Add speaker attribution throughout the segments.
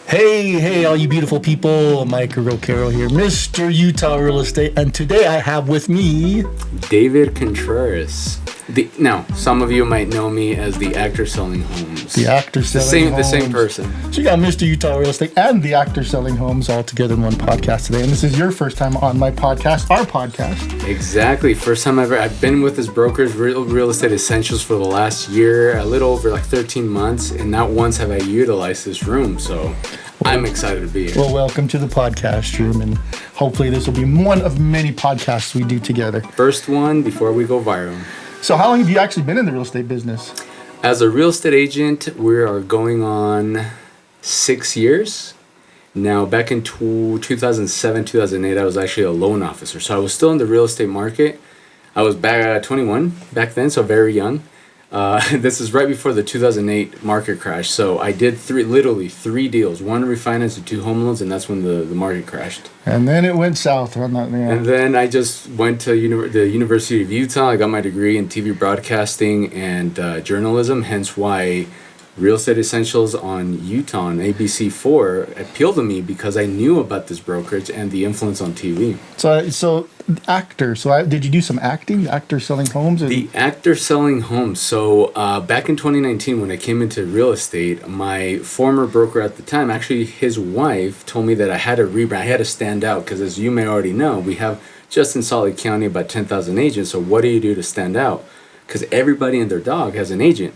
Speaker 1: Hey, all you beautiful people. Micah Roquiero here, Mr. Utah Real Estate. And today I have with me
Speaker 2: David Contreras. Now, some of you might know me as the actor selling homes.
Speaker 1: The actor selling homes.
Speaker 2: The same person.
Speaker 1: So you got Mr. Utah Real Estate and the actor selling homes all together in one podcast today. And this is your first time on my podcast, our podcast.
Speaker 2: Exactly. First time ever. I've been with this broker's Real Estate Essentials for the last year, a little over 13 months. And not once have I utilized this room. So I'm excited to be here.
Speaker 1: Well, welcome to the podcast room. And hopefully this will be one of many podcasts we do together.
Speaker 2: First one before we go viral.
Speaker 1: So how long have you actually been in the real estate business?
Speaker 2: As a real estate agent, we are going on 6 years. Now, back in 2007, 2008, I was actually a loan officer. So I was still in the real estate market. I was back 21 back then, so very young. This is right before the 2008 market crash. So I did literally three deals, one refinance and two home loans, and that's when the market crashed.
Speaker 1: And then it went south on that. Yeah.
Speaker 2: And then I just went to the University of Utah. I got my degree in TV broadcasting and journalism, hence why Real Estate Essentials on Utah on ABC4 appealed to me because I knew about this brokerage and the influence on TV.
Speaker 1: So actor. So did you do some acting? Actor selling homes?
Speaker 2: The actor selling homes. So back in 2019, when I came into real estate, my former broker at the time, actually his wife, told me that I had to rebrand. I had to stand out because, as you may already know, we have just in Salt Lake County about 10,000 agents. So what do you do to stand out? Because everybody and their dog has an agent.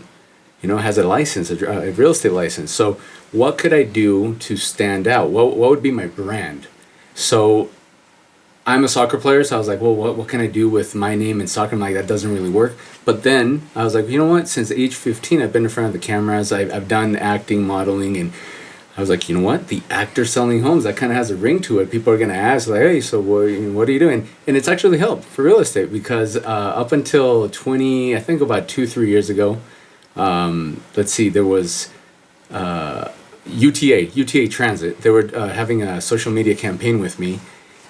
Speaker 2: Has a license, a real estate license. So what could I do to stand out? What would be my brand? So I'm a soccer player, so I was like, well, what can I do with my name in soccer? I'm like, that doesn't really work. But then I was like, you know what? Since age 15, I've been in front of the cameras. I've done acting, modeling, and I was like, you know what? The actor selling homes, that kind of has a ring to it. People are going to ask, like, hey, so what are you doing? And it's actually helped for real estate because up until about 2-3 years ago, there was UTA Transit. They were having a social media campaign with me,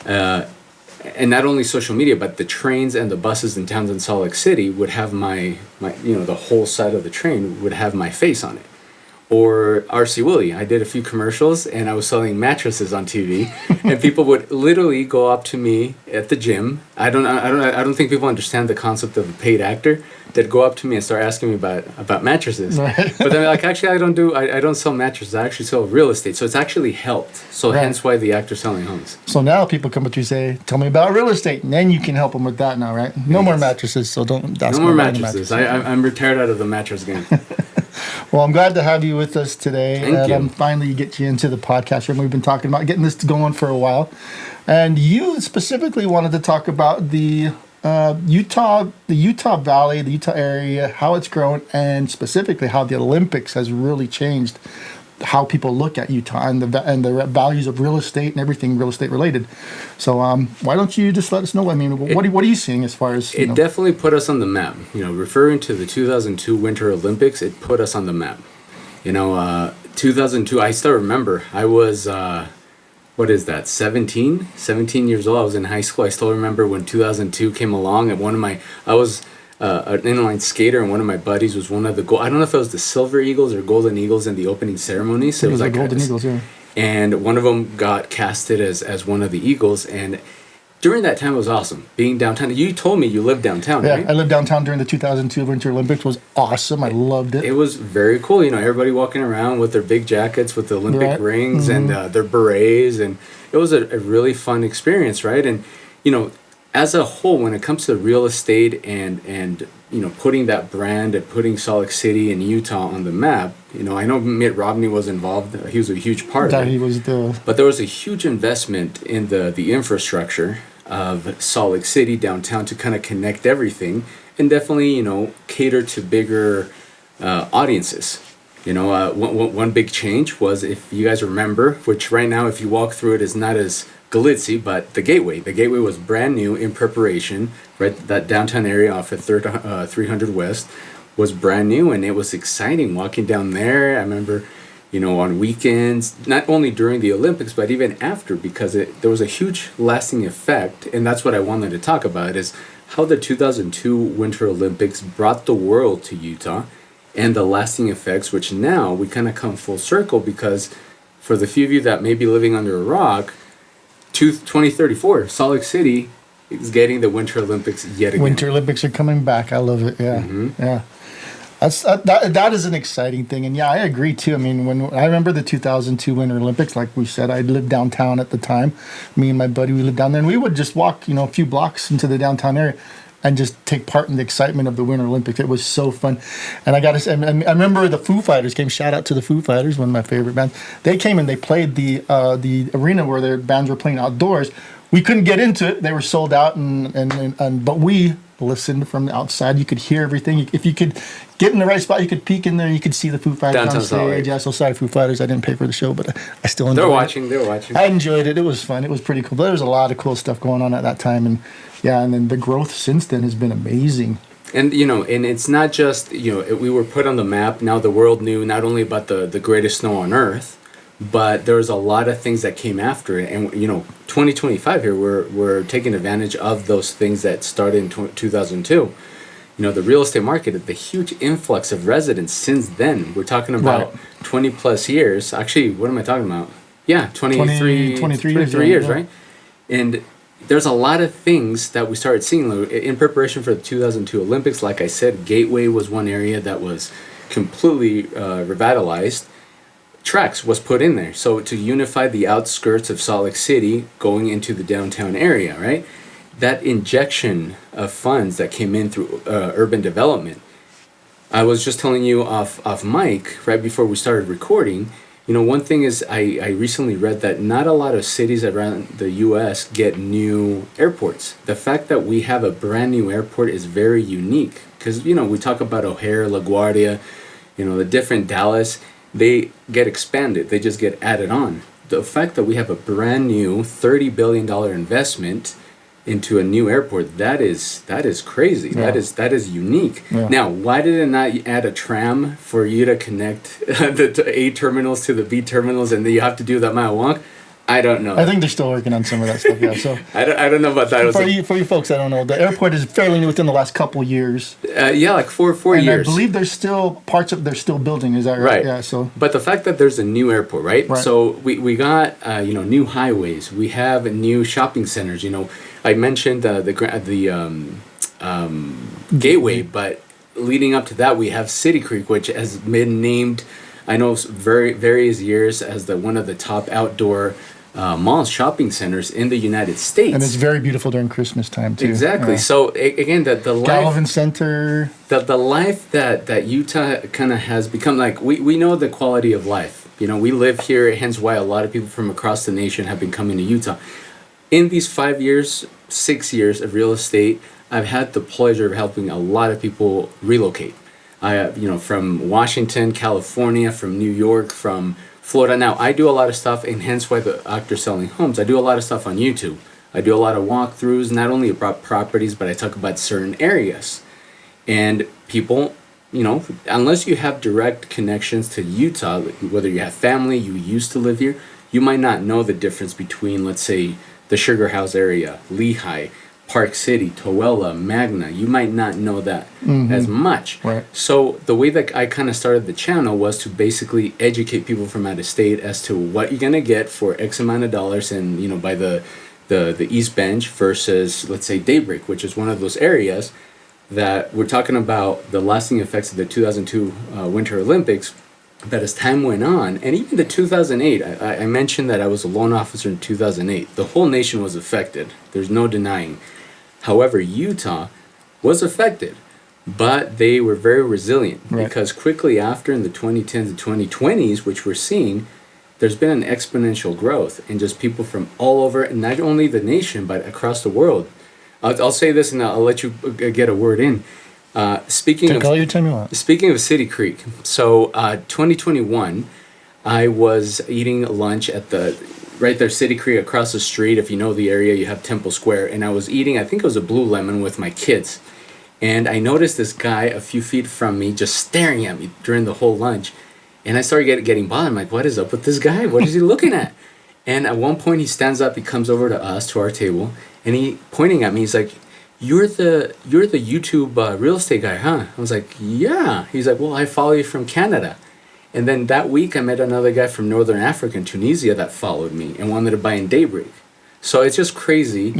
Speaker 2: and not only social media, but the trains and the buses in towns in Salt Lake City would have my the whole side of the train would have my face on it. Or R.C. Willey, I did a few commercials and I was selling mattresses on TV, and people would literally go up to me at the gym. I don't think people understand the concept of a paid actor. They'd go up to me and start asking me about mattresses. Right. But then like, actually, I don't sell mattresses. I actually sell real estate. So it's actually helped. So right. Hence why the actor selling homes.
Speaker 1: So now people come up to you and say, tell me about real estate. And then you can help them with that now, right? No more mattresses. So don't ask me about mattresses.
Speaker 2: I'm retired out of the mattress game.
Speaker 1: Well, I'm glad to have you with us today.
Speaker 2: Thank you.
Speaker 1: Finally get you into the podcast room. We've been talking about getting this going for a while. And you specifically wanted to talk about the Utah Valley, the Utah area, how it's grown, and specifically how the Olympics has really changed how people look at Utah and the values of real estate and everything real estate related. So why don't you just let us know? I mean, what are you seeing as far as...
Speaker 2: It definitely put us on the map. Referring to the 2002 Winter Olympics, it put us on the map. 2002, I still remember, I was... 17 years old. I was in high school. I still remember when 2002 came along, and I was an inline skater, and one of my buddies was one of the I don't know if it was the Silver Eagles or Golden Eagles in the opening ceremony. So
Speaker 1: it was like the Golden Eagles, yeah.
Speaker 2: And one of them got casted as one of the Eagles, and during that time it was awesome being downtown. You told me you lived downtown, right?
Speaker 1: Yeah, I lived downtown during the 2002 Winter Olympics. It was awesome. I loved it.
Speaker 2: It was very cool. Everybody walking around with their big jackets with the Olympic rings and their berets, and it was a really fun experience, right? And as a whole, when it comes to real estate and putting that brand and putting Salt Lake City and Utah on the map, I know Mitt Romney was involved. He was a huge part of it. But there was a huge investment in the infrastructure of Salt Lake City downtown to kind of connect everything and definitely cater to bigger audiences. One big change was, if you guys remember, which right now if you walk through it is not as glitzy, but the gateway was brand new in preparation, right? That downtown area off at 300 West was brand new, and it was exciting walking down there. I remember on weekends, not only during the Olympics, but even after, because there was a huge lasting effect. And that's what I wanted to talk about, is how the 2002 Winter Olympics brought the world to Utah. and the lasting effects, which now we kind of come full circle, because for the few of you that may be living under a rock, 2034, Salt Lake City is getting the Winter Olympics yet again.
Speaker 1: Winter Olympics are coming back. I love it. Yeah, yeah. That is an exciting thing, and yeah, I agree too. I mean, when I remember the 2002 Winter Olympics, like we said, I lived downtown at the time. Me and my buddy, we lived down there, and we would just walk, a few blocks into the downtown area, and just take part in the excitement of the Winter Olympics. It was so fun, and I got to say, I remember the Foo Fighters came. Shout out to the Foo Fighters, one of my favorite bands. They came and they played the arena where their bands were playing outdoors. We couldn't get into it; they were sold out, but we listened from the outside. You could hear everything. If you could get in the right spot, you could peek in there. You could see the Foo Fighters
Speaker 2: Downtown
Speaker 1: on stage. Yeah, so sorry, Foo Fighters. I didn't pay for the show, but I still enjoyed it.
Speaker 2: They're watching.
Speaker 1: I enjoyed it. It was fun. It was pretty cool. But there was a lot of cool stuff going on at that time, and then the growth since then has been amazing.
Speaker 2: And and it's not just we were put on the map. Now the world knew not only about the greatest snow on Earth, but there was a lot of things that came after it. And 2025 here, we're taking advantage of those things that started in 2002. The real estate market, the huge influx of residents since then. We're talking about 20 plus years. Actually, what am I talking about? Yeah, 23 years, right? And there's a lot of things that we started seeing in preparation for the 2002 Olympics. Like I said, Gateway was one area that was completely revitalized. Tracks was put in there, so to unify the outskirts of Salt Lake City going into the downtown area, right? That injection of funds that came in through urban development. I was just telling you off mic right before we started recording. One thing is I recently read that not a lot of cities around the U.S. get new airports. The fact that we have a brand new airport is very unique, because we talk about O'Hare, LaGuardia, the different Dallas. They get expanded. They just get added on. The fact that we have a brand new $30 billion investment into a new airport, that is crazy. Yeah. That is unique. Yeah. Now, why did it not add a tram for you to connect the A terminals to the B terminals, and then you have to do that mile walk? I don't know.
Speaker 1: I think they're still working on some of that stuff. Yeah. So
Speaker 2: I don't know about that.
Speaker 1: For you folks, I don't know. The airport is fairly new within the last couple years.
Speaker 2: Like four
Speaker 1: and
Speaker 2: years.
Speaker 1: I believe there's still parts of they're still building. Is that right? Yeah. So.
Speaker 2: But the fact that there's a new airport, right? So we got new highways. We have new shopping centers. I mentioned the Gateway, but leading up to that, we have City Creek, which has been named, I know, various years as one of the top outdoor malls, shopping centers in the United States.
Speaker 1: And it's very beautiful during Christmas time too.
Speaker 2: Exactly. Yeah. So again, the life,
Speaker 1: Gallivan Center,
Speaker 2: the life that Utah kind of has become, like we know the quality of life. We live here, hence why a lot of people from across the nation have been coming to Utah. In these 5 years, 6 years of real estate, I've had the pleasure of helping a lot of people relocate. From Washington, California, from New York, from Florida. Now, I do a lot of stuff, and hence why the Actor Selling Homes, I do a lot of stuff on YouTube. I do a lot of walkthroughs, not only about properties, but I talk about certain areas. And people, unless you have direct connections to Utah, whether you have family, you used to live here, you might not know the difference between, let's say, the Sugar House area, Lehigh, Park City, Tooele, Magna. You might not know that as much. Right. So the way that I kind of started the channel was to basically educate people from out of state as to what you're gonna get for X amount of dollars, and by the East Bench versus, let's say, Daybreak, which is one of those areas that we're talking about the lasting effects of the 2002 Winter Olympics. But as time went on, and even the 2008, I mentioned that I was a loan officer in 2008. The whole nation was affected. There's no denying. However, Utah was affected, but they were very resilient, because quickly after, in the 2010s and 2020s, which we're seeing, there's been an exponential growth in just people from all over, and not only the nation, but across the world. I'll say this, and I'll let you get a word in. Speaking of City Creek, so 2021, I was eating lunch at right there, City Creek, across the street. If you know the area, you have Temple Square, and I was eating, I think it was a Blue Lemon with my kids, and I noticed this guy a few feet from me just staring at me during the whole lunch, and I started getting bothered. I'm like, what is up with this guy? What is he looking at? And at one point, he stands up, he comes over to us, to our table, and he pointing at me, he's like, you're the YouTube real estate guy, huh? I was like, yeah. He's like, well, I follow you from Canada. And then that week I met another guy from Northern Africa and Tunisia that followed me and wanted to buy in Daybreak. So it's just crazy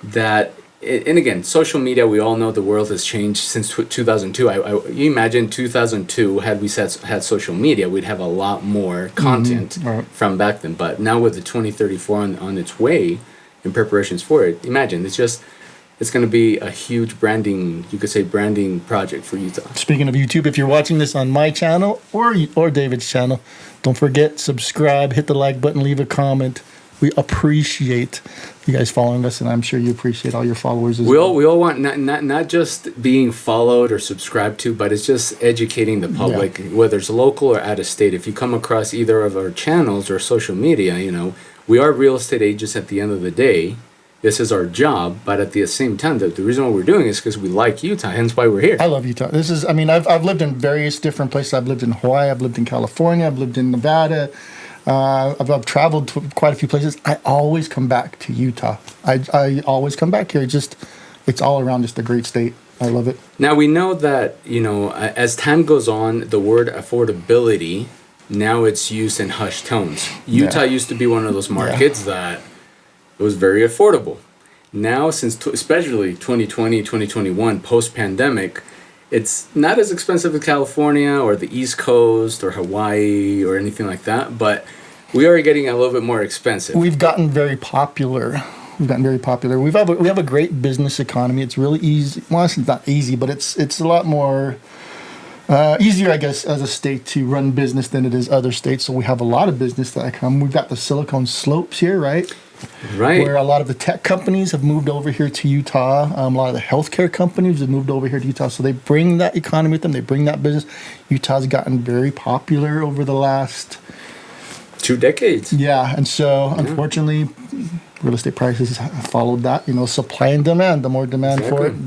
Speaker 2: that, and again, social media, we all know the world has changed since 2002. You imagine 2002, had we had social media, we'd have a lot more content from back then. But now with the 2034 on its way in preparations for it, imagine, it's going to be a huge branding project for Utah.
Speaker 1: Speaking of YouTube, if you're watching this on my channel or David's channel, don't forget, subscribe, hit the like button, leave a comment. We appreciate you guys following us, and I'm sure you appreciate all your followers as well.
Speaker 2: We all want not just being followed or subscribed to, but it's just educating the public, whether it's local or out of state. If you come across either of our channels or social media, we are real estate agents at the end of the day. This is our job, but at the same time, the reason why we're doing it is because we like Utah, hence why we're here.
Speaker 1: I love Utah. I've lived in various different places. I've lived in Hawaii, I've lived in California, I've lived in Nevada. I've traveled to quite a few places. I always come back to Utah. I always come back here. It's all around just a great state. I love it.
Speaker 2: Now we know that, as time goes on, the word affordability, now it's used in hushed tones. Utah used to be one of those markets that it was very affordable. Now, especially 2020, 2021, post-pandemic, it's not as expensive as California or the East Coast or Hawaii or anything like that, but we are getting a little bit more expensive.
Speaker 1: We've gotten very popular. We have a great business economy. It's really easy. Well, it's not easy, but it's a lot more easier, I guess, as a state to run business than it is other states. So we have a lot of business that come. We've got the Silicon Slopes here, right?
Speaker 2: Right.
Speaker 1: Where a lot of the tech companies have moved over here to Utah. A lot of the healthcare companies have moved over here to Utah. So they bring that economy with them. They bring that business. Utah's gotten very popular over the last
Speaker 2: 2 decades.
Speaker 1: Yeah. And so, unfortunately, real estate prices have followed that. Supply and demand. The more demand for it,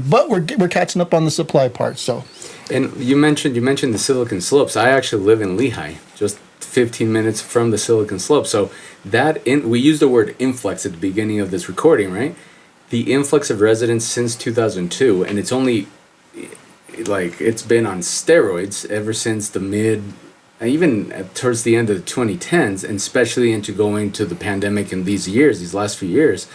Speaker 1: but we're catching up on the supply part. So.
Speaker 2: And you mentioned the Silicon Slopes. I actually live in Lehigh, just 15 minutes from the Silicon Slopes. So we use the word influx at the beginning of this recording, right? The influx of residents since 2002, and it's only it's been on steroids ever since even towards the end of the 2010s, and especially into going to the pandemic in these last few years,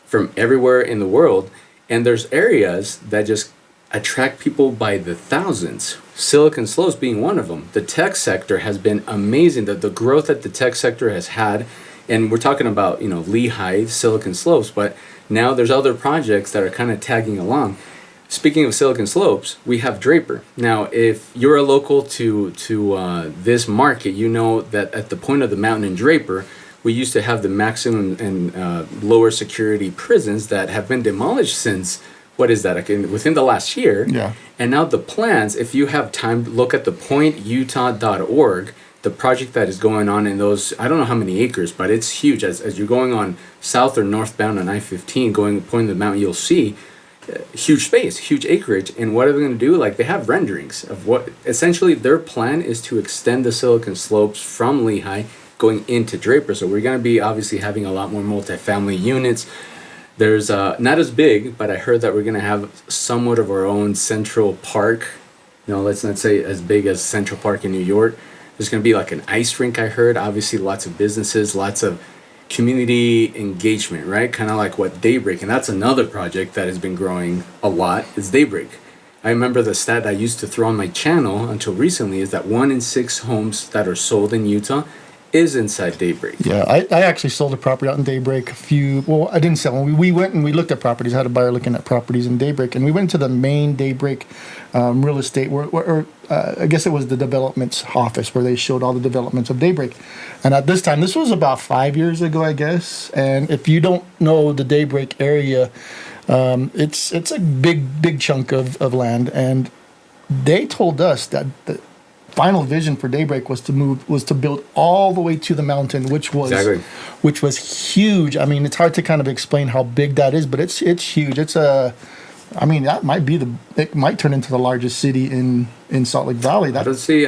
Speaker 2: from everywhere in the world. And there's areas that just attract people by the thousands. Silicon Slopes being one of them. The tech sector has been amazing. The growth that the tech sector has had, and we're talking about Lehigh, Silicon Slopes, but now there's other projects that are kind of tagging along. Speaking of Silicon Slopes, we have Draper. Now, if you're a local to this market, you know that at the point of the mountain in Draper, we used to have the maximum and lower security prisons that have been demolished since, within the last year.
Speaker 1: Yeah.
Speaker 2: And now the plans, if you have time, look at the pointutah.org, the project that is going on in those, I don't know how many acres, but it's huge. As you're going on south or northbound on I-15, going pointing to the mountain, you'll see huge space, huge acreage. And what are they going to do? They have renderings of what, essentially their plan is to extend the Silicon Slopes from Lehigh going into Draper. So we're going to be obviously having a lot more multifamily units. There's not as big, but I heard that we're going to have somewhat of our own Central Park. Let's not say as big as Central Park in New York. There's going to be an ice rink, I heard. Obviously, lots of businesses, lots of community engagement, right? Kind of like what Daybreak, and that's another project that has been growing a lot, is Daybreak. I remember the stat I used to throw on my channel until recently is that 1 in 6 homes that are sold in Utah is inside Daybreak.
Speaker 1: Yeah, I actually sold a property out in Daybreak I didn't sell. We went and we looked at properties. I had a buyer looking at properties in Daybreak, and we went to the main Daybreak real estate, where I guess it was the development's office, where they showed all the developments of Daybreak. And at this time, this was about 5 years ago, I guess. And if you don't know the Daybreak area, it's a big chunk of land, and they told us that the final vision for Daybreak was to build all the way to the mountain, which was huge. I mean, it's hard to kind of explain how big that is, but it's huge. That might turn into the largest city in Salt Lake Valley.
Speaker 2: I don't see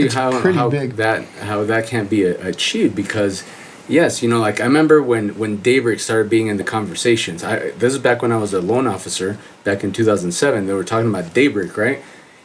Speaker 2: how
Speaker 1: big.
Speaker 2: that can't be achieved, because Yes, like I remember when Daybreak started being in the conversations. This is back when I was a loan officer back in 2007. They were talking about Daybreak, right?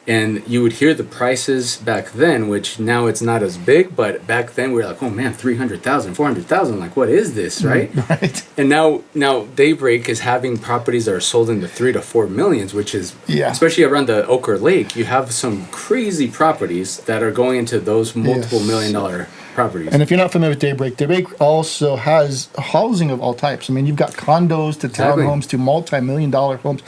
Speaker 2: And you would hear the prices back then, which now it's not as big, but back then we were like, oh man, 300,000, 400,000. Like, what is this, right?
Speaker 1: Right.
Speaker 2: And now Daybreak is having properties that are sold in the 3 to 4 millions, which is, especially around the Ochre Lake, you have some crazy properties that are going into those multiple $1 million properties.
Speaker 1: And if you're not familiar with Daybreak also has housing of all types. I mean, you've got condos to townhomes to multi-million-dollar homes.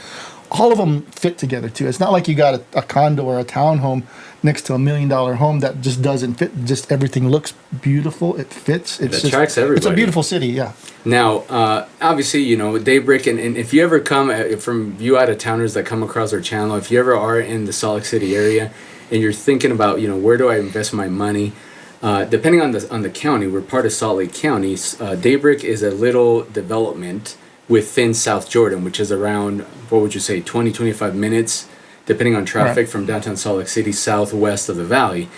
Speaker 1: All of them fit together too. It's not like you got a condo or a townhome next to $1 million home that just doesn't fit. Just everything looks beautiful. It fits. It
Speaker 2: attracts everybody.
Speaker 1: It's a beautiful city. Yeah.
Speaker 2: Now, obviously, with Daybreak, and if you ever come from you out of towners that come across our channel, if you ever are in the Salt Lake City area and you're thinking about, where do I invest my money? Depending on the county, we're part of Salt Lake County. Daybreak is a little development within South Jordan, which is around, what would you say, 25 minutes, depending on traffic, from downtown Salt Lake City, southwest of the valley.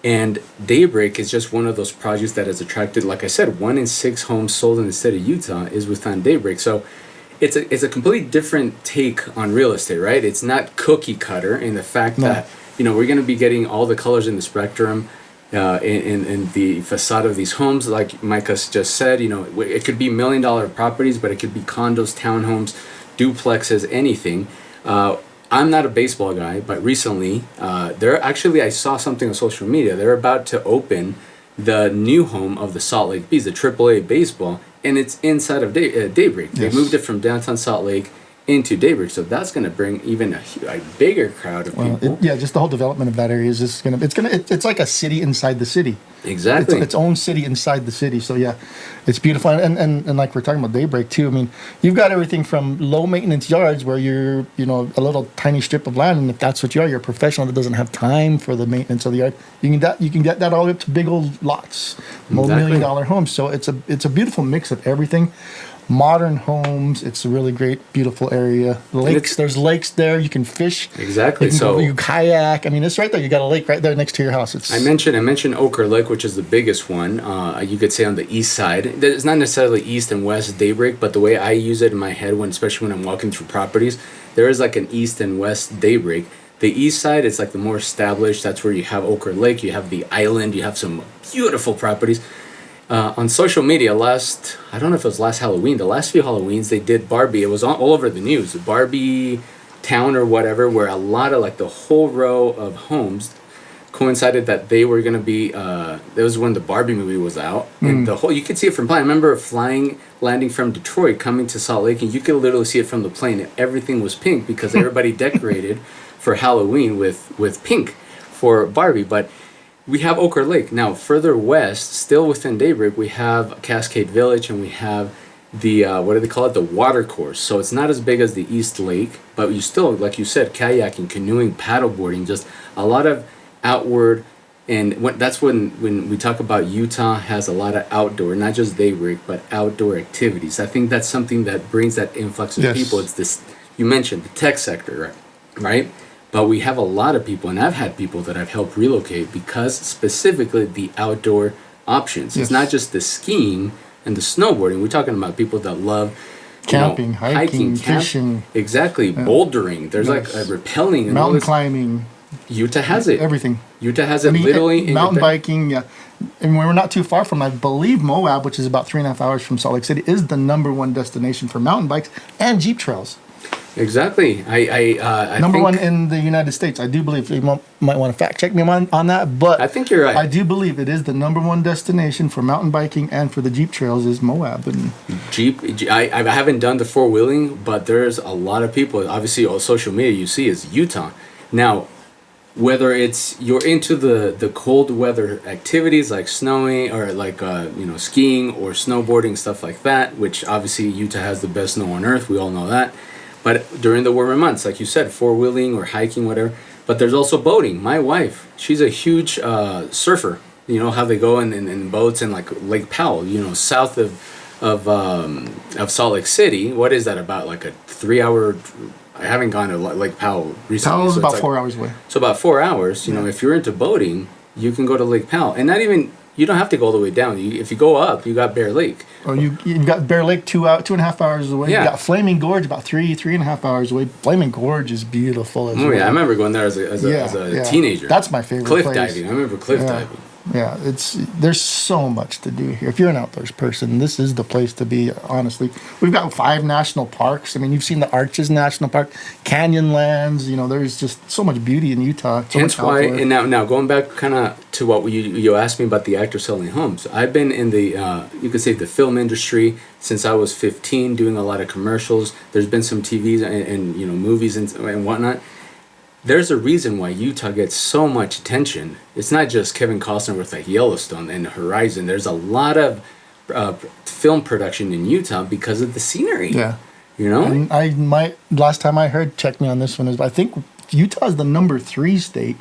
Speaker 2: And Daybreak is just one of those projects that has attracted, like I said, 1 in 6 homes sold in the state of Utah is within Daybreak. So it's a completely different take on real estate, right? It's not cookie cutter in the fact that, we're going to be getting all the colors in the spectrum. In the facade of these homes, like Micah just said, it could be $1 million properties, but it could be condos, townhomes, duplexes, anything. I'm not a baseball guy, but recently, I saw something on social media. They're about to open the new home of the Salt Lake Bees, the AAA baseball, and it's inside of Daybreak. Yes. They moved it from downtown Salt Lake into Daybreak, so that's going to bring even a bigger crowd of people.
Speaker 1: Just the whole development of that area is just it's like a city inside the city.
Speaker 2: Exactly,
Speaker 1: it's its own city inside the city. So yeah, it's beautiful, and like we're talking about Daybreak too. I mean, you've got everything from low maintenance yards where you're a little tiny strip of land, and if that's what you're a professional that doesn't have time for the maintenance of the yard, you can get that all the way up to big old lots, $1 million homes. So it's a beautiful mix of everything. Modern homes. It's a really great, beautiful area. Lakes. There's lakes there. You can fish.
Speaker 2: Exactly.
Speaker 1: You kayak. I mean, it's right there. You got a lake right there next to your house.
Speaker 2: I mentioned Ochre Lake, which is the biggest one. You could say on the east side. It's not necessarily east and west Daybreak, but the way I use it in my head, especially when I'm walking through properties, there is like an east and west Daybreak. The east side is like the more established. That's where you have Ochre Lake. You have the island. You have some beautiful properties. On social media, I don't know if it was last Halloween, the last few Halloweens, they did Barbie. It was all over the news, Barbie town or whatever, where a lot of the whole row of homes coincided that they were going to be, it was when the Barbie movie was out. And you could see it from plane. I remember landing from Detroit, coming to Salt Lake, and you could literally see it from the plane. And everything was pink because everybody decorated for Halloween with pink for Barbie. But we have Ochre Lake. Now, further west, still within Daybreak, we have Cascade Village, and we have the, what do they call it? The water course. So it's not as big as the East Lake, but you still, like you said, kayaking, canoeing, paddleboarding, just a lot of outward. And that's when we talk about Utah has a lot of outdoor, not just Daybreak, but outdoor activities. I think that's something that brings that influx of people. It's this, you mentioned the tech sector, right? But we have a lot of people, and I've had people that I've helped relocate because specifically the outdoor options. Yes. It's not just the skiing and the snowboarding. We're talking about people that love
Speaker 1: camping, hiking, fishing.
Speaker 2: Exactly. Yeah. Bouldering. There's like rappelling. And
Speaker 1: mountain climbing.
Speaker 2: Utah has it.
Speaker 1: Everything.
Speaker 2: Utah has it literally.
Speaker 1: Mountain biking, yeah. And we're not too far from, I believe, Moab, which is about 3.5 hours from Salt Lake City, is the #1 destination for mountain bikes and Jeep trails.
Speaker 2: Exactly. I
Speaker 1: number one in the United States. I do believe. You might want to fact check me on that, but
Speaker 2: I think you're right.
Speaker 1: I do believe it is the #1 destination for mountain biking and for the Jeep trails is Moab. And
Speaker 2: Jeep. I haven't done the 4-wheeling, but there's a lot of people. Obviously, on social media, you see is Utah. Now, whether it's you're into the cold weather activities like snowing or like skiing or snowboarding, stuff like that, which obviously Utah has the best snow on earth. We all know that. But during the warmer months, like you said, 4-wheeling or hiking, whatever. But there's also boating. My wife, she's a huge surfer. You know how they go in boats in like Lake Powell, south of Salt Lake City. What is that about? Like a 3-hour? I haven't gone to Lake Powell recently.
Speaker 1: Powell's about 4 hours away.
Speaker 2: So about 4 hours. If you're into boating, you can go to Lake Powell, and not even you don't have to go all the way down. If you go up, you got Bear Lake.
Speaker 1: Or you've got Bear Lake 2.5 hours away.
Speaker 2: Yeah.
Speaker 1: You got Flaming Gorge about 3.5 hours away. Flaming Gorge is beautiful as well.
Speaker 2: Yeah, I remember going there as a teenager.
Speaker 1: That's my favorite
Speaker 2: cliff
Speaker 1: place.
Speaker 2: diving. I remember cliff diving.
Speaker 1: Yeah, there's so much to do here. If you're an outdoors person, this is the place to be, honestly. We've got 5 national parks. I mean, you've seen the Arches National Park, Canyonlands. You know, there's just so much beauty in Utah.
Speaker 2: Hence why, and now going back kind of to what you asked me about the actors selling homes. I've been in the, you could say the film industry since I was 15, doing a lot of commercials. There's been some TVs and movies and whatnot. There's a reason why Utah gets so much attention. It's not just Kevin Costner with like Yellowstone and Horizon. There's a lot of film production in Utah because of the scenery.
Speaker 1: Yeah.
Speaker 2: You know?
Speaker 1: And last time I heard, check me on this one, is I think Utah is the number 3 state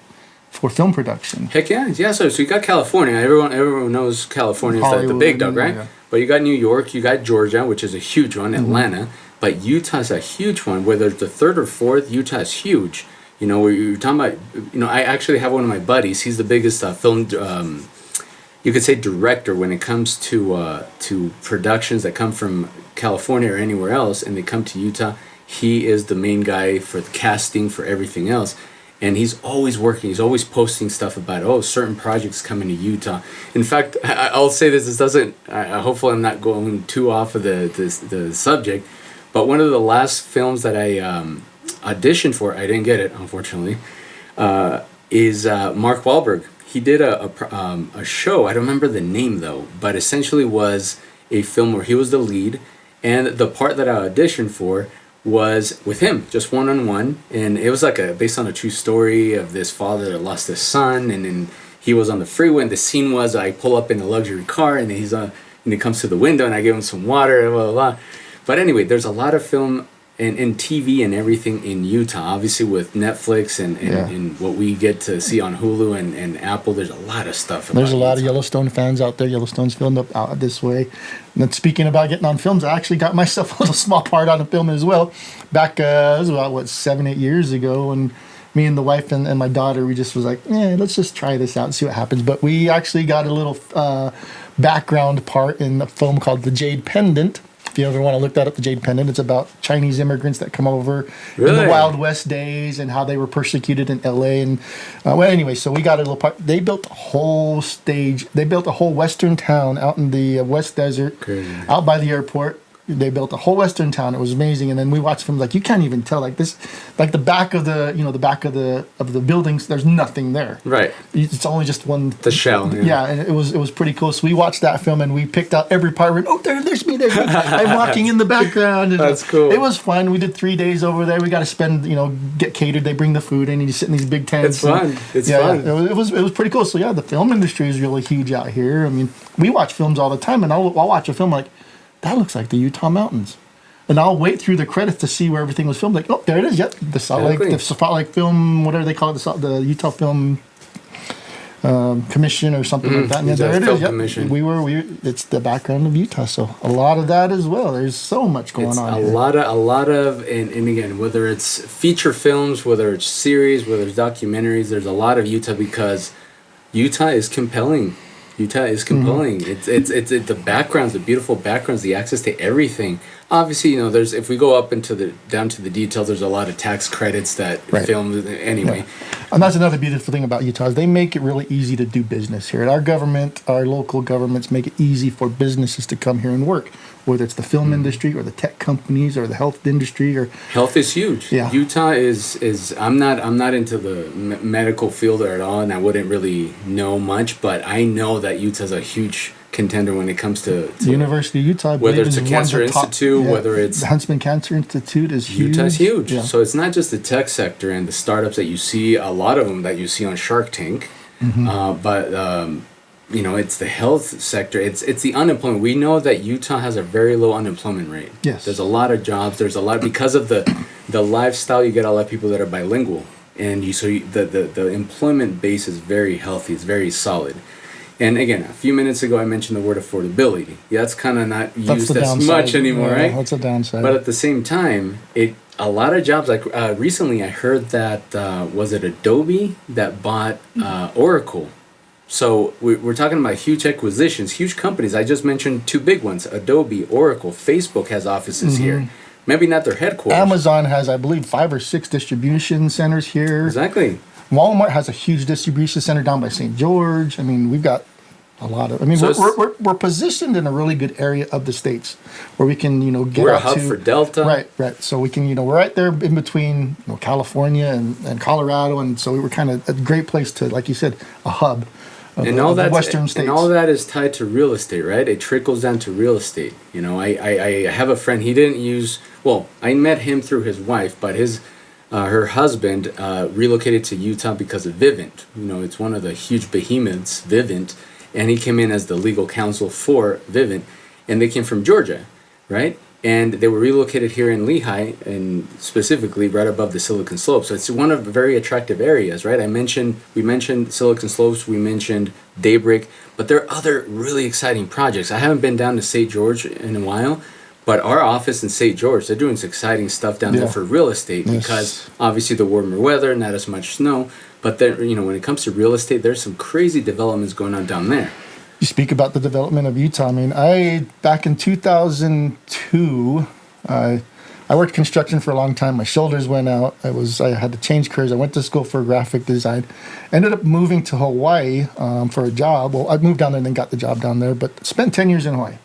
Speaker 1: for film production.
Speaker 2: Heck yeah. Yeah, so you got California. Everyone knows California is the big dog, right? Yeah. But you got New York, you got Georgia, which is a huge one, Atlanta. But Utah's a huge one. Whether it's the 3rd or 4th, Utah is huge. You know, where you're talking about, I actually have one of my buddies. He's the biggest film, you could say, director when it comes to productions that come from California or anywhere else, and they come to Utah. He is the main guy for the casting, for everything else. And he's always working. He's always posting stuff about, certain projects coming to Utah. In fact, I'll say this. This doesn't, hopefully I'm not going too off of the subject, but one of the last films that I auditioned for, I didn't get it, unfortunately, is Mark Wahlberg. He did a show, I don't remember the name though, but essentially was a film where he was the lead, and the part that I auditioned for was with him, just one-on-one, and it was like based on a true story of this father that lost his son, and then he was on the freeway, and the scene was I pull up in a luxury car, and and he comes to the window, and I give him some water, and blah, blah, blah. But anyway, there's a lot of film and TV and everything in Utah. Obviously with Netflix and what we get to see on Hulu and Apple, there's a lot of stuff.
Speaker 1: There's a lot of Yellowstone fans out there. Yellowstone's filmed up out this way. And then speaking about getting on films, I actually got myself a little small part on a film as well. Back, it was about, 7-8 years ago, and me and the wife and my daughter, we just was like, let's just try this out and see what happens. But we actually got a little background part in a film called The Jade Pendant. If you ever want to look that up, The Jade Pendant, it's about Chinese immigrants that come over in the Wild West days and how they were persecuted in L.A. And anyway, so we got a little part. They built a whole stage. They built a whole western town out in the West Desert, out by the airport. They built a whole western town. It was amazing. And then we watched films like you can't even tell, like this, like the back of the back of the buildings. There's nothing there.
Speaker 2: Right.
Speaker 1: It's only just one.
Speaker 2: The shell.
Speaker 1: Yeah, and it was pretty cool. So we watched that film and we picked out every part. There's me. I'm walking in the background. And
Speaker 2: that's cool.
Speaker 1: It was fun. We did 3 days over there. We got to spend, get catered. They bring the food in and you sit in these big tents.
Speaker 2: It's fun. It's fun.
Speaker 1: Yeah, it was pretty cool. So yeah, the film industry is really huge out here. I mean, we watch films all the time, and I'll watch a film like that looks like the Utah mountains. And I'll wait through the credits to see where everything was filmed. Like, there it is. Yep, the Salt Lake Film, whatever they call it, the Utah Film Commission or something like that. And there it is. Yep. Commission. It's the background of Utah. So a lot of that as well. There's so much going on here.
Speaker 2: A lot of, and again, whether it's feature films, whether it's series, whether it's documentaries, there's a lot of Utah because Utah is compelling. It's the backgrounds, the beautiful backgrounds, the access to everything. Obviously, there's if we go up down to the details, there's a lot of tax credits that film anyway.
Speaker 1: Yeah. And that's another beautiful thing about Utah is they make it really easy to do business here. Our government, our local governments make it easy for businesses to come here and work, whether it's the film industry or the tech companies or the health industry or
Speaker 2: health is huge.
Speaker 1: Yeah.
Speaker 2: Utah is I'm not into the medical field at all, and I wouldn't really know much, but I know that Utah's a huge contender when it comes to
Speaker 1: the University of Utah.
Speaker 2: Whether it's a cancer institute, whether it's
Speaker 1: the Huntsman Cancer Institute is huge.
Speaker 2: Utah's huge. Yeah. So it's not just the tech sector and the startups that you see, a lot of them that you see on Shark Tank, but it's the health sector. It's the unemployment. We know that Utah has a very low unemployment rate.
Speaker 1: Yes.
Speaker 2: There's a lot of jobs. There's a lot because of the lifestyle. You get a lot of people that are bilingual, and the employment base is very healthy. It's very solid. And again, a few minutes ago, I mentioned the word affordability. Yeah, that's kind of not used as much anymore, right?
Speaker 1: That's a downside.
Speaker 2: But at the same time, a lot of jobs, like recently I heard that, was it Adobe that bought Oracle? So we're talking about huge acquisitions, huge companies. I just mentioned two big ones: Adobe, Oracle, Facebook has offices here. Maybe not their headquarters.
Speaker 1: Amazon has, I believe, 5 or 6 distribution centers here.
Speaker 2: Exactly.
Speaker 1: Walmart has a huge distribution center down by St. George. I mean, we've got a lot of. I mean,
Speaker 2: So
Speaker 1: we're positioned in a really good area of the states where we can, get
Speaker 2: we're a
Speaker 1: out
Speaker 2: hub
Speaker 1: to
Speaker 2: for Delta.
Speaker 1: Right. So we can, we're right there in between, California and Colorado, and so we were kind of a great place to, like you said, a hub.
Speaker 2: And all that
Speaker 1: Western states.
Speaker 2: And all that is tied to real estate, right? It trickles down to real estate. I have a friend. He didn't use. Well, I met him through his wife, but her husband relocated to Utah because of Vivint. It's one of the huge behemoths, Vivint, and he came in as the legal counsel for Vivint, and they came from Georgia, right? And they were relocated here in Lehigh, and specifically right above the Silicon Slopes. So it's one of the very attractive areas, right? We mentioned Silicon Slopes, we mentioned Daybreak, but there are other really exciting projects. I haven't been down to St. George in a while, but our office in St. George, they're doing some exciting stuff down there for real estate because obviously the warmer weather, not as much snow, but then when it comes to real estate, there's some crazy developments going on down there.
Speaker 1: You speak about the development of Utah. I mean, back in 2002, I worked construction for a long time. My shoulders went out. I had to change careers. I went to school for graphic design. Ended up moving to Hawaii for a job. Well, I moved down there and then got the job down there, but spent 10 years in Hawaii.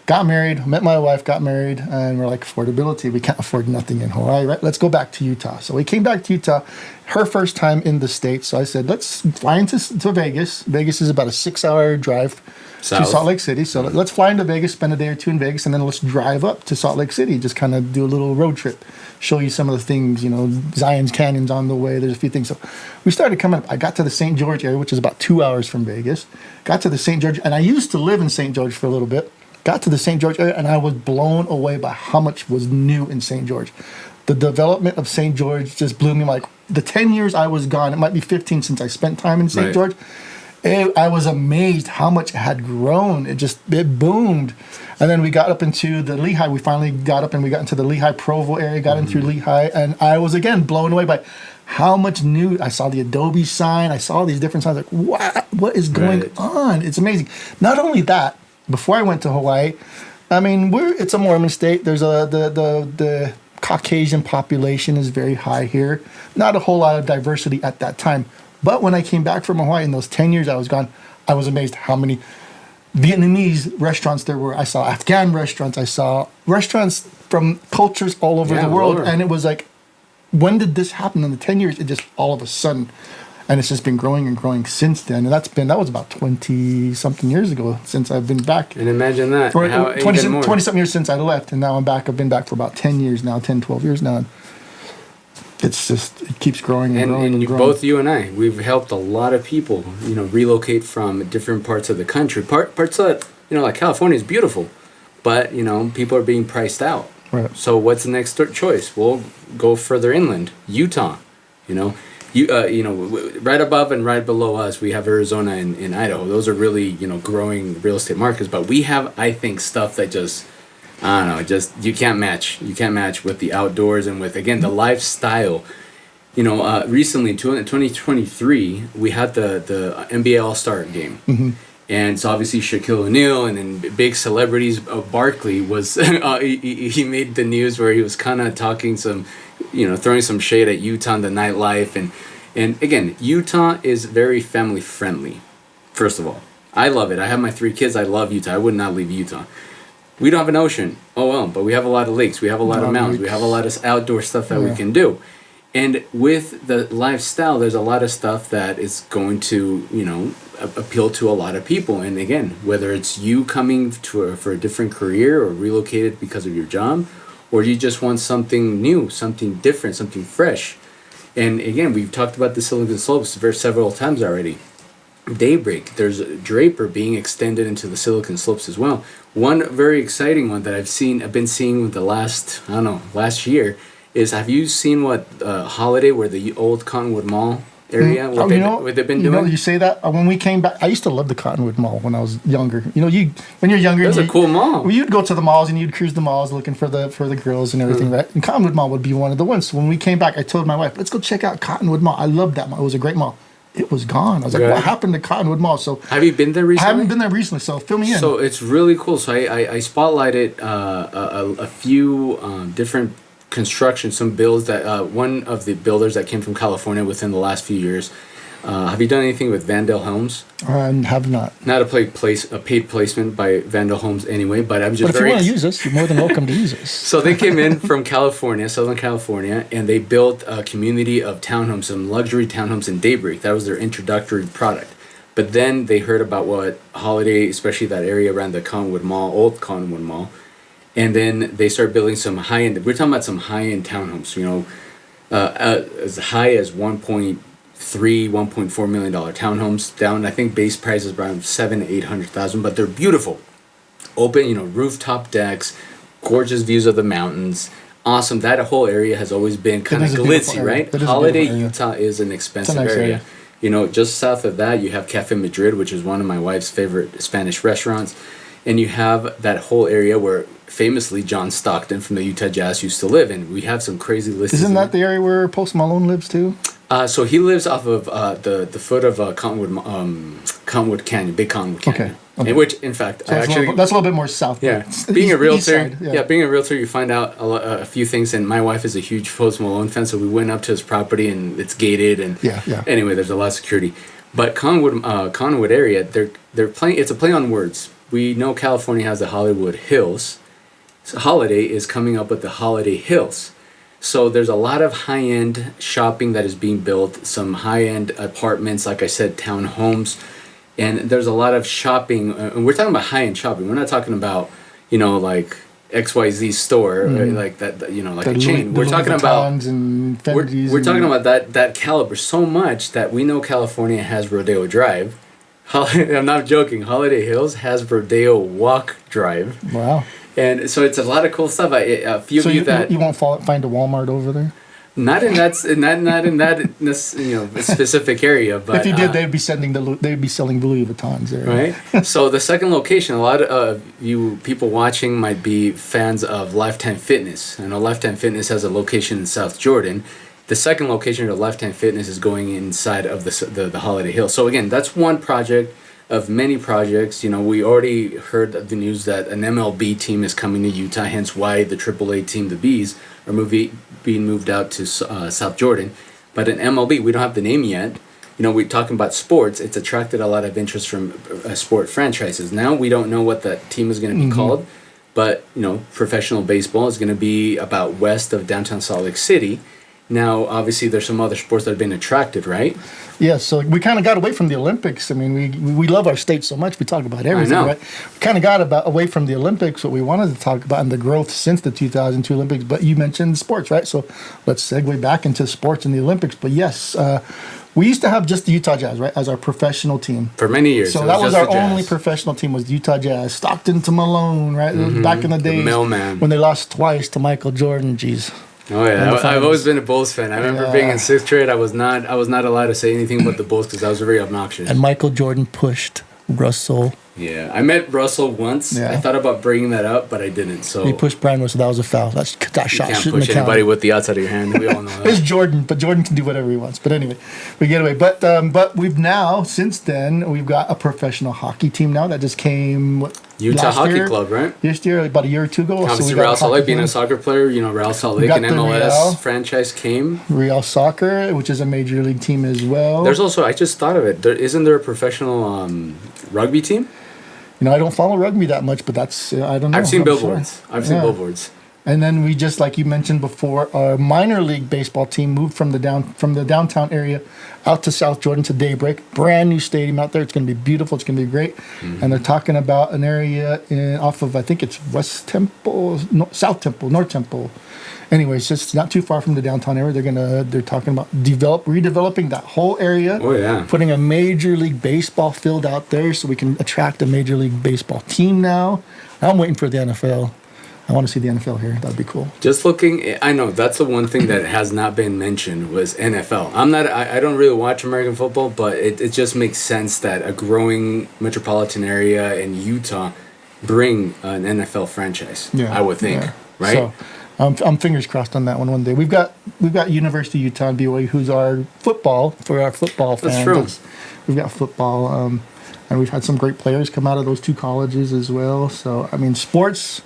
Speaker 1: Got married, met my wife, got married, and we're like, affordability, we can't afford nothing in Hawaii, right? Let's go back to Utah. So we came back to Utah, her first time in the States. So I said, let's fly into Vegas. Vegas is about a 6-hour drive to Salt Lake City. So let's fly into Vegas, spend a day or two in Vegas, and then let's drive up to Salt Lake City, just kind of do a little road trip, show you some of the things, Zion's Canyon's on the way. There's a few things. So we started coming up. I got to the St. George area, which is about 2 hours from Vegas. Got to the St. George, and I used to live in St. George for a little bit. Got to the St. George area, and I was blown away by how much was new in St. George. The development of St. George just blew me. Like the 10 years I was gone, it might be 15 since I spent time in St. George. I was amazed how much it had grown. It boomed. And then we got up into the Lehigh. We finally got up and we got into the Lehigh Provo area, got in through Lehigh, and I was again blown away by how much new. I saw the Adobe sign. I saw these different signs. Like, what is going on? It's amazing. Not only that, before I went to Hawaii, I mean, it's a Mormon state. There's the Caucasian population is very high here. Not a whole lot of diversity at that time. But when I came back from Hawaii in those 10 years I was gone, I was amazed how many Vietnamese restaurants there were. I saw Afghan restaurants. I saw restaurants from cultures all over the world. And it was like, when did this happen? In the 10 years, it just all of a sudden. And it's just been growing and growing since then. And that was about 20-something years ago since I've been back.
Speaker 2: And imagine that.
Speaker 1: 20-something years since I left. And now I'm back. I've been back for about 10 years now, 10, 12 years now. And it's just, it keeps growing and growing and growing.
Speaker 2: Both you and I, we've helped a lot of people, relocate from different parts of the country. Parts that, like California is beautiful, but, people are being priced out.
Speaker 1: Right.
Speaker 2: So what's the next choice? We'll go further inland, Utah, right above and right below us, we have Arizona and Idaho. Those are really, growing real estate markets. But we have, I think, stuff that just, I don't know, you can't match. You can't match with the outdoors and with, again, the lifestyle. Recently, in 2023, we had the NBA All-Star game. Mm-hmm. And so obviously Shaquille O'Neal and then big celebrities. Barkley was, he made the news where he was kind of talking some, throwing some shade at Utah and the nightlife. And again, Utah is very family friendly, first of all. I love it. I have my 3 kids. I love Utah. I would not leave Utah. We don't have an ocean. Oh, well, but we have a lot of lakes. We have a lot of mountains. We have a lot of outdoor stuff that we can do. And with the lifestyle, there's a lot of stuff that is going to, appeal to a lot of people. And again, whether it's you coming for a different career or relocated because of your job, or you just want something new, something different, something fresh. And again, we've talked about the Silicon Slopes several times already. Daybreak, there's Draper being extended into the Silicon Slopes as well. One very exciting one that I've been seeing with the last year is, have you seen what Holiday, where the old Cottonwood Mall area, what they've been doing?
Speaker 1: You say that, when we came back, I used to love the Cottonwood Mall when I was younger. When you're younger,
Speaker 2: it was a cool mall.
Speaker 1: Well, you'd go to the malls and you'd cruise the malls looking for the girls and everything, right? And Cottonwood Mall would be one of the ones. So when we came back, I told my wife, let's go check out Cottonwood Mall. I loved that mall. It was a great mall. it was gone. I was like,
Speaker 2: Right.
Speaker 1: what happened to Cottonwood Mall? So
Speaker 2: Have you been there recently?
Speaker 1: I haven't been there recently, so fill me in.
Speaker 2: So it's really cool. So I spotlighted a few different constructions, some builds that one of the builders that came from California within the last few years. Have you done anything with Vandal Homes?
Speaker 1: I have not.
Speaker 2: Not a paid placement by Vandal Homes anyway, but I'm just
Speaker 1: But if you want to use us, you're more than welcome to use us.
Speaker 2: So they came in from California, Southern California, and they built a community of townhomes, some luxury townhomes in Daybreak. That was their introductory product. But then they heard about what Holiday, especially that area around the Cottonwood Mall, old Cottonwood Mall, and then they started building some high-end, we're talking about some high-end townhomes, you know, as high as $1.4 million townhomes down. I think base price is around $700,000-800,000, but they're beautiful. Open, you know, rooftop decks, gorgeous views of the mountains. Awesome. That whole area has always been kind of glitzy, right? Holiday, Utah is an expensive area. You know, just south of that, you have Cafe Madrid, which is one of my wife's favorite Spanish restaurants. And you have that whole area where famously John Stockton from the Utah Jazz used to live. And we have some crazy listings.
Speaker 1: Isn't that the area where Post Malone lives too?
Speaker 2: So he lives off of the foot of Cottonwood Canyon, Big Cottonwood Canyon. Okay. In which, in fact,
Speaker 1: so that's a little bit more south.
Speaker 2: Yeah, being a realtor, being a realtor, you find out a few things. And my wife is a huge Post Malone fan, so we went up to his property, and it's gated. And anyway, there's a lot of security. But Cottonwood area, they're playing. It's a play on words. We know California has the Hollywood Hills. So Holiday is coming up with the Holiday Hills. So there's a lot of high-end shopping that is being built, some high-end apartments, like I said, townhomes, and there's a lot of shopping. And we're talking about high-end shopping. We're not talking about, you know, like XYZ store, right? Like that, you know, like a chain. We're talking about we're talking about that caliber so much that we know California has Rodeo Drive. I'm not joking. Holiday Hills has Rodeo Walk Drive.
Speaker 1: Wow.
Speaker 2: And so it's a lot of cool stuff. A few of you that
Speaker 1: you won't find a Walmart over there.
Speaker 2: Not in that specific area, but
Speaker 1: if you did, they'd be selling Louis Vuittons there.
Speaker 2: Right. So the second location, a lot of you people watching might be fans of Lifetime Fitness. I know Lifetime Fitness has a location in South Jordan. The second location of Lifetime Fitness is going inside of the Holiday Hill. So again, that's one project of many projects. You know, we already heard the news that an MLB team is coming to Utah, hence why the AAA team, the Bees, are being moved out to South Jordan. But an MLB, we don't have the name yet. You know, we're talking about sports. It's attracted a lot of interest from sport franchises. Now we don't know what that team is going to be called, but, you know, professional baseball is going to be about west of downtown Salt Lake City. Now, obviously, there's some other sports that have been attracted, right?
Speaker 1: Yeah, so we kind of got away from the Olympics. I mean, we love our state so much. We talk about everything, right? We kind of got away from the Olympics, what we wanted to talk about, and the growth since the 2002 Olympics. But you mentioned sports, right? So let's segue back into sports and the Olympics. But yes, we used to have just the Utah Jazz, right, as our professional team.
Speaker 2: For many years.
Speaker 1: So that was our only professional team was the Utah Jazz. Stockton to Malone, right? Back in the days. When they lost twice to Michael Jordan, geez.
Speaker 2: Oh yeah, I've always been a Bulls fan. I remember being in sixth grade. I was not allowed to say anything about the Bulls because I was very obnoxious.
Speaker 1: And Michael Jordan pushed Russell.
Speaker 2: Yeah, I met Russell once. Yeah. I thought about bringing that up, but I didn't. So
Speaker 1: he pushed Brian Russell. That was a foul. That shot.
Speaker 2: You can't push anybody with the outside of your hand. We all know that.
Speaker 1: It's Jordan, but Jordan can do whatever he wants. But anyway, we get away. But we've now since then we've got a professional hockey team now that just came.
Speaker 2: Utah Hockey Club, right?
Speaker 1: This year, about a year or two ago.
Speaker 2: Obviously, Real Salt Lake being a soccer player, you know, Real Salt Lake and MLS franchise came.
Speaker 1: Real Soccer, which is a major league team as well.
Speaker 2: There's also, I just thought of it. Isn't there a professional rugby team?
Speaker 1: You know, I don't follow rugby that much, but that's I don't know.
Speaker 2: I've seen billboards. I've seen billboards.
Speaker 1: And then we just, like you mentioned before, our minor league baseball team moved from the downtown area out to South Jordan to Daybreak. Brand new stadium out there. It's going to be beautiful. It's going to be great. And they're talking about an area off of, I think it's West Temple, South Temple, North Temple. Anyways, just not too far from the downtown area. They're talking about redeveloping that whole area.
Speaker 2: Oh yeah.
Speaker 1: Putting a major league baseball field out there so we can attract a major league baseball team now. I'm waiting for the NFL. I want to see the NFL here. That'd be cool.
Speaker 2: Just looking, I know that's the one thing that has not been mentioned was NFL. I don't really watch American football, but it just makes sense that a growing metropolitan area in Utah bring an NFL franchise. Yeah, I would think, right?
Speaker 1: I'm fingers crossed on that one day. We've got University of Utah and BYU, who's our football fans.
Speaker 2: That's true.
Speaker 1: We've got football, and we've had some great players come out of those two colleges as well. So I mean, sports.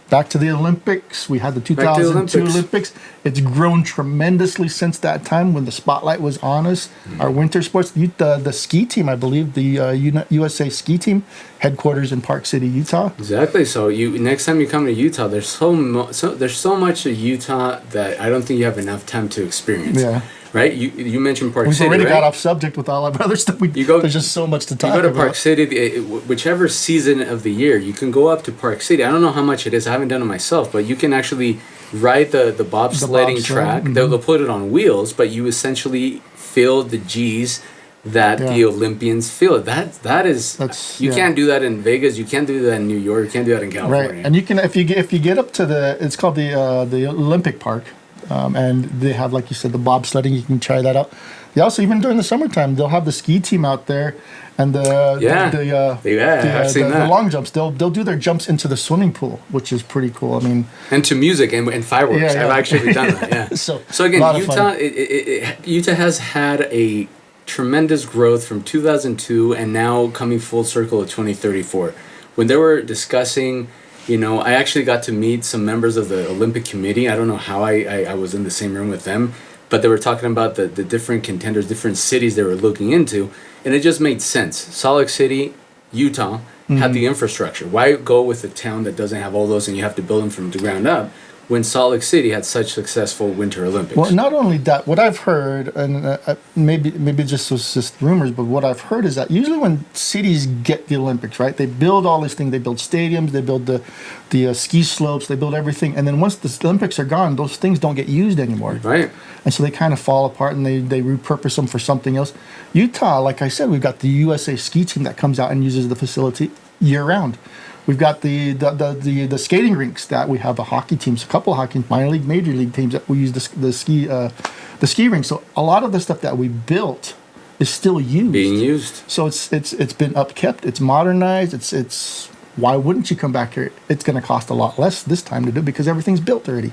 Speaker 1: Back to the Olympics. We had the 2002 Olympics. It's grown tremendously since that time when the spotlight was on us. Our winter sports, the ski team, I believe, the USA ski team, headquarters in Park City, Utah.
Speaker 2: Exactly. So next time you come to Utah, there's so much of Utah that I don't think you have enough time to experience.
Speaker 1: Yeah.
Speaker 2: Right? You mentioned Park City.
Speaker 1: We've already
Speaker 2: right?
Speaker 1: got off subject with all of our other stuff. There's just so much to talk about.
Speaker 2: You go to Park City, whichever season of the year, you can go up to Park City. I don't know how much it is. I haven't done it myself, but you can actually ride the bobsledding track. Mm-hmm. They'll put it on wheels, but you essentially feel the G's that the Olympians feel. You can't do that in Vegas. You can't do that in New York. You can't do that in California.
Speaker 1: Right, and you can if you get up to it's called the Olympic Park. And they have, like you said, the bobsledding. You can try that out. They also, even during the summertime, they'll have the ski team out there, and the long jumps. They'll do their jumps into the swimming pool, which is pretty cool. I mean,
Speaker 2: and to music and fireworks. I've actually done that. Yeah. so again, Utah has had a tremendous growth from 2002 and now coming full circle to 2034. When they were discussing. I actually got to meet some members of the Olympic Committee. I don't know how I was in the same room with them, but they were talking about the different contenders, different cities they were looking into, and it just made sense. Salt Lake City, Utah, had the infrastructure. Why go with a town that doesn't have all those and you have to build them from the ground up? When Salt Lake City had such successful Winter Olympics.
Speaker 1: Well, not only that, what I've heard, and maybe just was just rumors, but what I've heard is that usually when cities get the Olympics, right, they build all these things. They build stadiums, they build the ski slopes, they build everything, and then once the Olympics are gone, those things don't get used anymore. Right. And so they kind of fall apart, and they repurpose them for something else. Utah, like I said, we've got the USA ski team that comes out and uses the facility year round. We've got the skating rinks that we have, the hockey teams, a couple of hockey minor league, major league teams that we use the ski rink. So a lot of the stuff that we built is still used.
Speaker 2: Being used. So
Speaker 1: it's been upkept, it's modernized. It's why wouldn't you come back here? It's going to cost a lot less this time to do because everything's built already.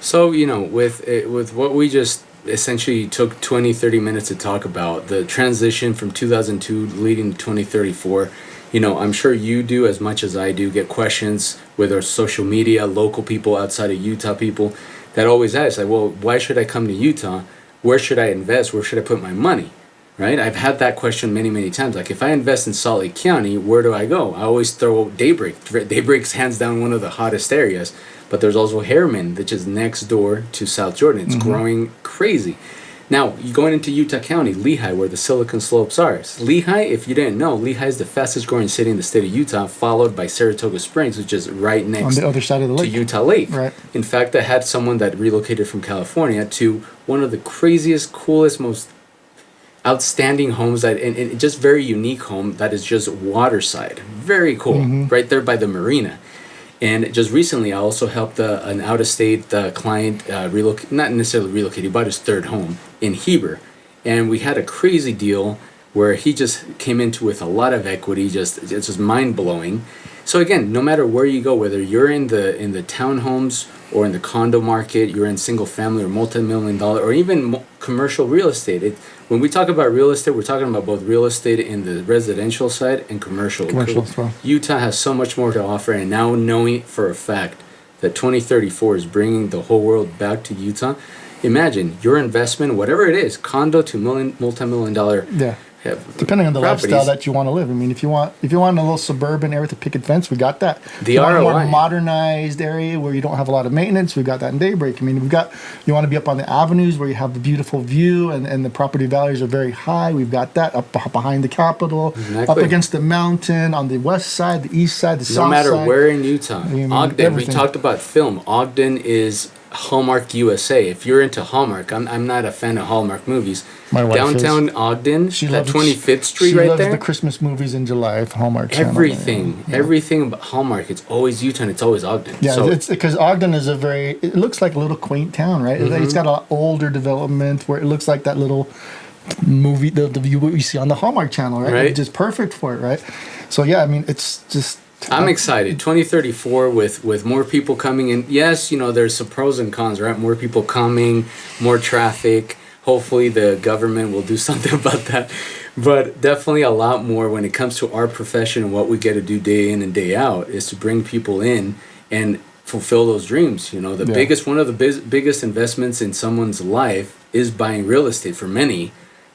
Speaker 2: So with what we just essentially took 20-30 minutes to talk about, the transition from 2002 leading to 2034. I'm sure you do as much as I do get questions with our social media, local people outside of Utah people that always ask, like, well, why should I come to Utah? Where should I invest? Where should I put my money? Right? I've had that question many, many times. Like, if I invest in Salt Lake County, where do I go? I always throw Daybreak. Daybreak's hands down one of the hottest areas. But there's also Harriman, which is next door to South Jordan. It's growing crazy. Now, you're going into Utah County, Lehigh, where the Silicon Slopes are. Lehigh, if you didn't know, Lehigh is the fastest growing city in the state of Utah, followed by Saratoga Springs, which is right next
Speaker 1: on the other side of the lake.
Speaker 2: To Utah Lake.
Speaker 1: Right.
Speaker 2: In fact, I had someone that relocated from California to one of the craziest, coolest, most outstanding homes, and just very unique home that is just waterside. Very cool. Right there by the marina. And just recently, I also helped an out-of-state client relocate, not necessarily relocate, he bought his third home in Heber. And we had a crazy deal where he just came into with a lot of equity, it's just mind-blowing. So again, no matter where you go, whether you're in the townhomes or in the condo market, you're in single-family or multi-million-dollar or even commercial real estate, when we talk about real estate, we're talking about both real estate in the residential side and commercial.
Speaker 1: As well.
Speaker 2: Utah has so much more to offer, and now knowing for a fact that 2034 is bringing the whole world back to Utah, imagine your investment, whatever it is, condo to multi-million-dollar.
Speaker 1: Yeah. Depending on the lifestyle that you want to live. I mean, if you want a little suburban area with a picket fence, we got that.
Speaker 2: The ROI.
Speaker 1: A more modernized area where you don't have a lot of maintenance, we got that in Daybreak. I mean, you want to be up on the avenues where you have the beautiful view and the property values are very high. We've got that up behind the Capitol, up against the mountain, on the west side, the east side, the south side.
Speaker 2: No matter where in Utah. Ogden,
Speaker 1: everything.
Speaker 2: We talked about film. Ogden is Hallmark USA. If you're into Hallmark, I'm not a fan of Hallmark movies.
Speaker 1: My wife
Speaker 2: Downtown
Speaker 1: is.
Speaker 2: Ogden, that 25th Street
Speaker 1: she
Speaker 2: right
Speaker 1: loves
Speaker 2: there.
Speaker 1: The Christmas movies in July, Hallmark Channel.
Speaker 2: Everything about Hallmark. It's always Utah and it's always Ogden.
Speaker 1: Yeah, so, it's because Ogden is it looks like a little quaint town, right? It's got an older development where it looks like that little movie, the view what you see on the Hallmark Channel, right? It's just perfect for it, right? So yeah, I mean, it's just
Speaker 2: I'm excited. 2034 with more people coming in. Yes, there's some pros and cons, right? More people coming, more traffic. Hopefully the government will do something about that. But definitely a lot more when it comes to our profession and what we get to do day in and day out is to bring people in and fulfill those dreams. One of the biggest investments in someone's life is buying real estate for many.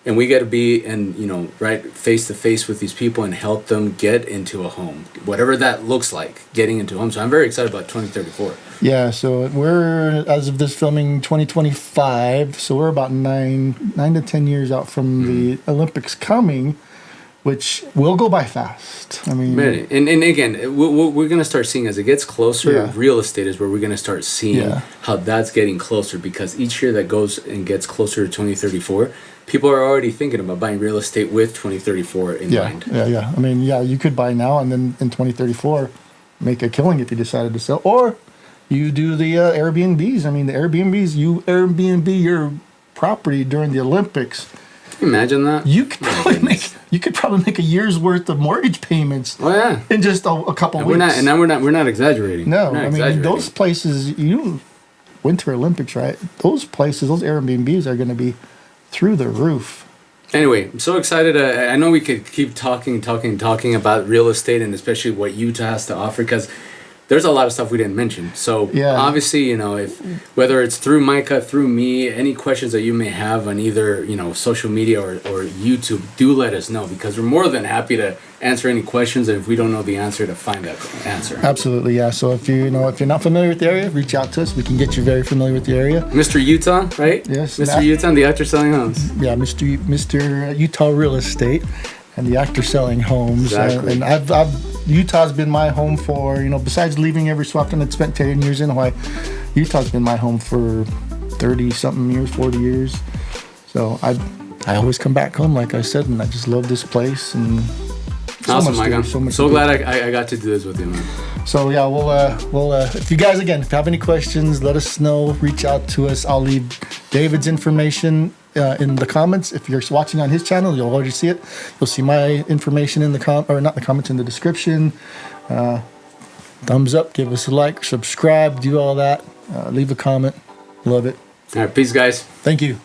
Speaker 2: And we got to be right face to face with these people and help them get into a home, whatever that looks like, getting into a home. So I'm very excited about 2034.
Speaker 1: Yeah, so we're, as of this filming, 2025. So we're about 9 to 10 years out from the Olympics coming, which will go by fast. I mean,
Speaker 2: and again, we're going to start seeing as it gets closer. Real estate is where we're going to start seeing how that's getting closer, because each year that goes and gets closer to 2034, people are already thinking about buying real estate with 2034 in mind.
Speaker 1: Yeah. I mean, you could buy now and then in 2034 make a killing if you decided to sell, or you do the Airbnbs. I mean, the Airbnbs, you Airbnb your property during the Olympics.
Speaker 2: Imagine that.
Speaker 1: You could probably make a year's worth of mortgage payments.
Speaker 2: Oh yeah,
Speaker 1: in just a couple weeks.
Speaker 2: We're not exaggerating.
Speaker 1: No, I mean those places. Winter Olympics, right? Those places, those Airbnbs are going to be through the roof.
Speaker 2: Anyway, I'm so excited. I know we could keep talking about real estate and especially what Utah has to offer, because there's a lot of stuff we didn't mention. So obviously, if whether it's through Micah, through me, any questions that you may have on either social media or YouTube, do let us know, because we're more than happy to answer any questions, and if we don't know the answer, to find that answer.
Speaker 1: Absolutely, yeah. So if you're not familiar with the area, reach out to us. We can get you very familiar with the area.
Speaker 2: Mr. Utah, right?
Speaker 1: Yes,
Speaker 2: Mr. Utah, and the actor selling homes.
Speaker 1: Yeah, Mr. Utah Real Estate and the actor selling homes.
Speaker 2: Exactly.
Speaker 1: And I've Utah's been my home for, besides leaving every so often, I'd spent 10 years in Hawaii. Utah's been my home for 30 something years, 40 years. So I always come back home, like I said, and I just love this place. And
Speaker 2: awesome, Micah. So glad I got to do this with you, man.
Speaker 1: So yeah, we'll if you guys, again, if you have any questions, let us know. Reach out to us. I'll leave David's information in the comments. If you're watching on his channel, you'll already see it. You'll see my information in the comments, in the description. Thumbs up, give us a like, subscribe, do all that. Leave a comment. Love it.
Speaker 2: All right, peace, guys.
Speaker 1: Thank you.